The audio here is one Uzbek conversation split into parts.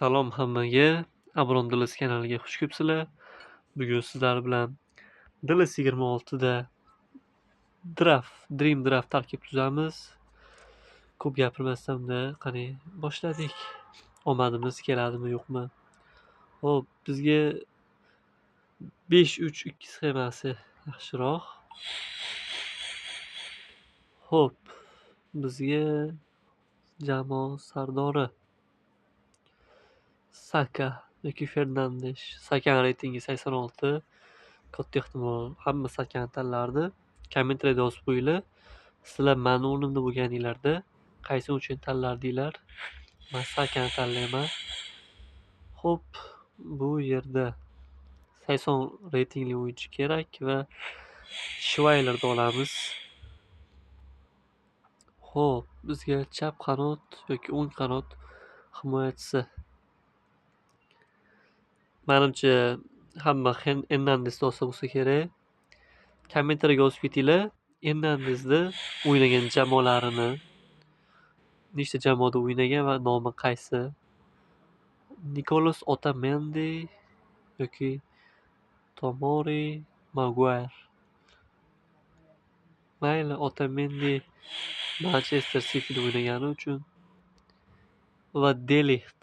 Salom hammaga, Abron Dilis kanaliga xush kelibsizlar. Bugun sizlar bilan Dilis 26 da Dream Draft tarkib tuzamiz. Ko'p gapirmasdan-da qani boshladik. Omadimiz keladimi, yo'qmi? Xo'p, bizga 5-3-2 sxemasi yaxshiroq. Xo'p, bizga jamoa sardori Saka yoki Fernandesh. Sakaning reytingi 86. Katta ehtimol hamma Sakani tanlardi. Kommentariyada yozib qo'yinglar. Sizlar mani o'rnimda bo'lganinglarda qaysi o'yinchini tanlardinglar? Men Sakani tanlayman. Xo'p, bu yerda 80 reytingli o'yinchi kerak va Shvaylerni olamiz. Xo'p, bizga chap qanot yoki o'ng qanot himoyachisi. Menimcha hamma Hernandesni olsa bo'lsa kerak. Kommentariyaga yozib ketinglar. Hernandesni o'ynagan jamoalarini, nechta jamoada o'ynagan va nomi qaysi? Nicolas Otamendi yoki Tomori Maguire. Mayli, Otamendi Manchester City'da o'ynagani uchun va De Ligt.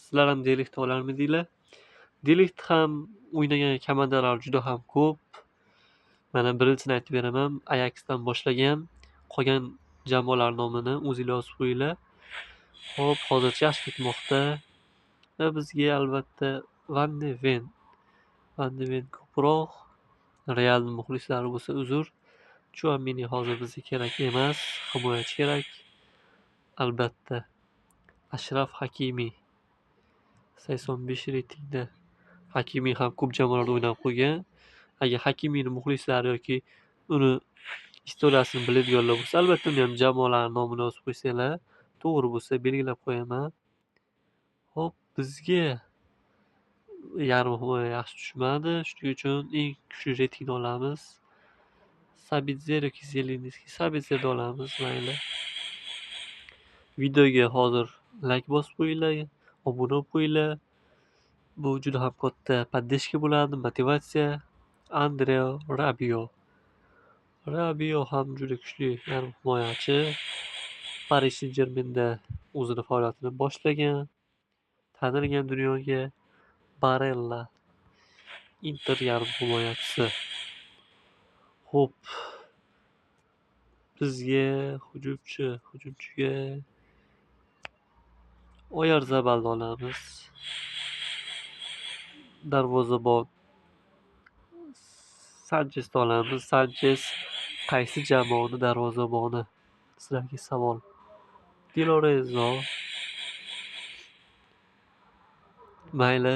Sizlar ham De Ligtni olarmidinglar? De Ligt ham o'ynagan komandalar juda ham ko'p. Mana birinchisini aytib beraman. Ajaxdan boshlagan, qolgan jamoalar nomini o'zingizlar yozib qo'yinglar. Xo'p, hozircha yaxshi ketmoqda. Va bizga albatta Van de Ven ko'proq. Real muxlislari bo'lsa uzr. Chouameni hozir bizga kerak emas, himoyachi kerak. Albatta Ashraf Hakimi 85 reytingda. Hakimi ham ko'p jamoalarda o'ynab qo'ygan. Agar Hakimining muxlislari yoki uni istoriyasini biladiganlar bo'lsa, albatta uni ham jamoalarning nomini yozib qo'ysanglar, to'g'ri bo'lsa belgilab qo'yaman. Xo'p, bizga yarim himoya yaxshi tushmadi. Shuning uchun eng kuchli reytingni olamiz. Sabitzer yoki Zelinskiy. Sabitzerni olamiz, mayli. Videoga hozir like bosib qo'yinglar, obuna bo'lib qo'yinglar. Bu juda ham katta podдержка bo'ladi, motivatsiya. Andrea Rabiot ham juda kuchli yarim himoyachi. Paris Saint-Germainda o'zini faoliyatini boshlagan. Tanilgan dunyoga. Barella Inter yarim himoyachisi. Xo'p, bizga hujumchiga Oyarzabalni olamiz. Darvozabon Sanchesni olamiz. Sanches qaysi jamoaning darvozaboni? Sizlarga savol. Di Lorenzo. Mayli.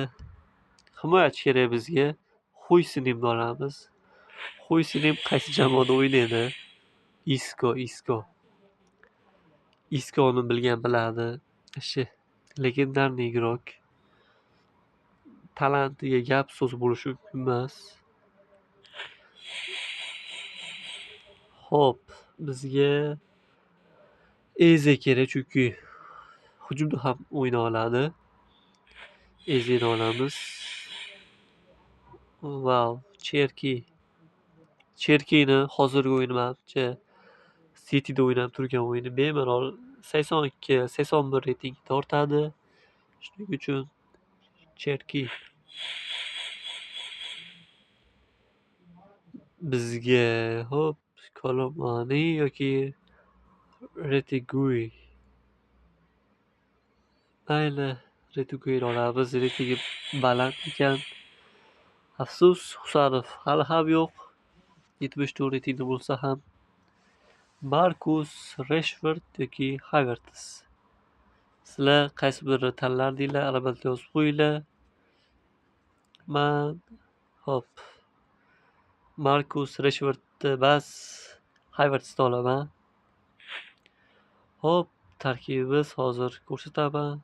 Himoyachi kerak bizga. Huysonimni olamiz. Huysonim qaysi jamoada o'ynaydi? Iskoni bilgan biladi. Legendarniy igrok. Talantiga gap so'z bo'lishi mumkin emas. Xo'p, bizga Eze kerak, chunki hujumda ham o'yna oladi. Ezeni olamiz. Wow, Cherkini hozirgi o'yinimcha City'da o'ynab turgan o'yini bemalol 82-81 reyting tortadi. Shuning uchun Cherki. Bizga hop Kolomani yoki Retegui. Mayli, Reteguini olamiz. Reytingi baland ekan. Afsus, Husanov hali ham yo'q. 74 reytingda bo'lsa ham. Marcus Rashford yoki Havertz. Sizlar qaysi birini tanlardinglar? Albatta yozib qo'yinglar. Hop. Marcus Rashfordni bas Havertzni olaman. Hop, tarkibimiz hozir ko'rsataman.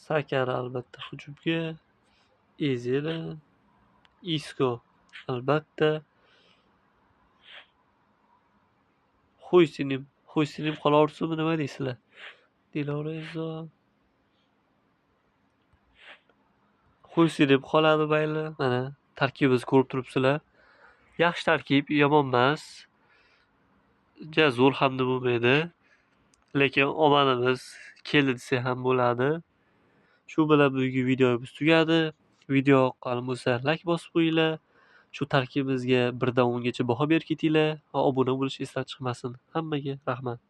Sakar albatta hujumga. Ezeli, Isco albatta. Huysonim qolaversinmi, nima deysizlar? Di Lorenzo. Qo'ysi deb qoladi mayli. Mana tarkibimizni ko'rib turibsizlar. Yaxshi tarkib, yomon emas. Ja zo'r ham bo'lmaydi. Lekin omonimiz keldi desa ham bo'ladi. Shu bilan bugungi videomiz tugadi. Video yoqqan bo'lsa like bosib qo'yinglar. Shu tarkibimizga 1 dan 10 gacha baho berib ketinglar va obuna bo'lishni esdan chiqmasin. Hammaga rahmat.